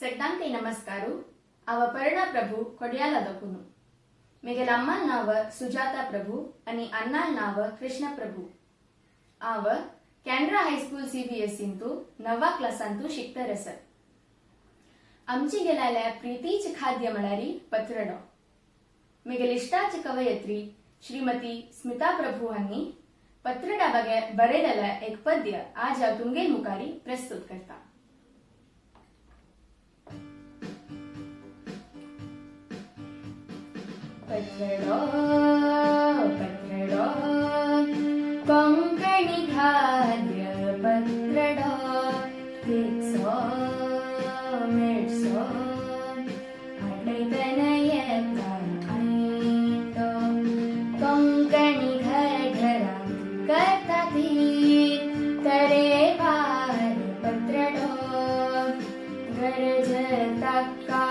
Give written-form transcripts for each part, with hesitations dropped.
ಸೆಡ್ಡಂತೆ ನಮಸ್ಕಾರು ಅವ ಪರ್ಣ ಪ್ರಭು ಕೊಡಿಯಾಲದಕುನು ಮಿಗೆಲ ಅಮ್ಮಲ್ ನಾವ ಸುಜಾತ ಪ್ರಭು आणि अन्नाल नाव कृष्ण प्रभू आव कॅनरा हायस्कूल CBSE इंतू 9वा क्लासांतू शिकता रसत आमची गेलाल्या प्रीतीच खाद्य मळारी पत्रडो मिगेल इष्टाच कवयत्री श्रीमती स्मिता प्रभू हांनी पत्रडा बगे बरेलेला एक पद्य आज हांव तुमगेर मुखारी प्रस्तुत करता। पत्रडो पत्रडो कोंकणी खाद्य पत्रडो तिचो मिरचो आटयतना येता आयतो कोंकणी घरघरां करता ती तरेवार पत्रडो गरज ताका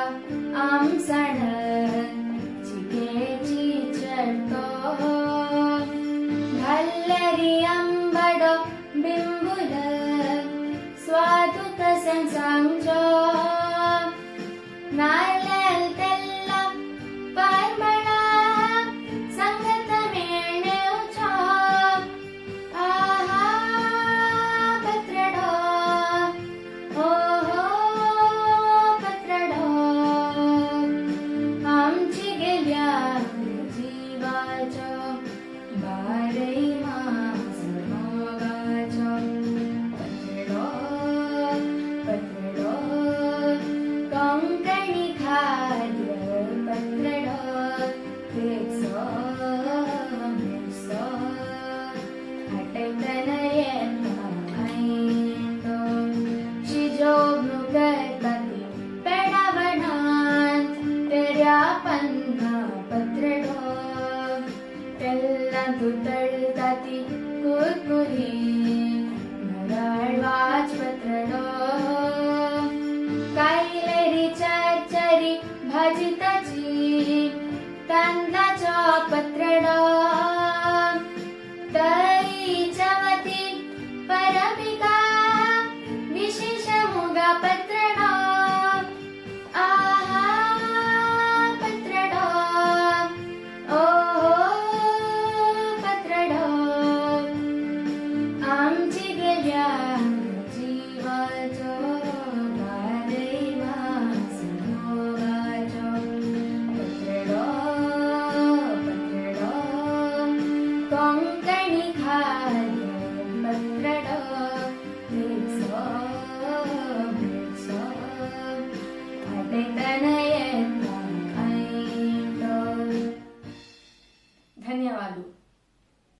आमसण भल्लरी अंबडो बिंबुल स्वादु कसन सांगजो नारळ तेल्ला परमळा संगत मेळणेवचो आहा पत्रडो ओहो पत्रडो आमची गेल्या जीवाचो बारई मास मोगाचो पत्रडो पत्रडो कोंकणी खाद्य पत्रडो तिचो मिरचो आटयतना येता आयतो शिजोवणू करता ती पेडावणान तेऱ्या पन्ना पत्रडो तेल्लांतू तळता ती कुरकुरी मराळवाच पत्रडो कायलेरी चरचरी भाजी ताची तांदळाचो पत्रडो तळीच्या वती परबिका विशेष मुगा पत्रडो आहा पत्रडो ओहो पत्रडो आमची गेल्या जीवाचो बारई मास मोगाचो पत्रडो पत्रडो कोंकणी खाद्य पत्रडो तिचो मिरचो आटयतना येता आयतो। धन्यवाद।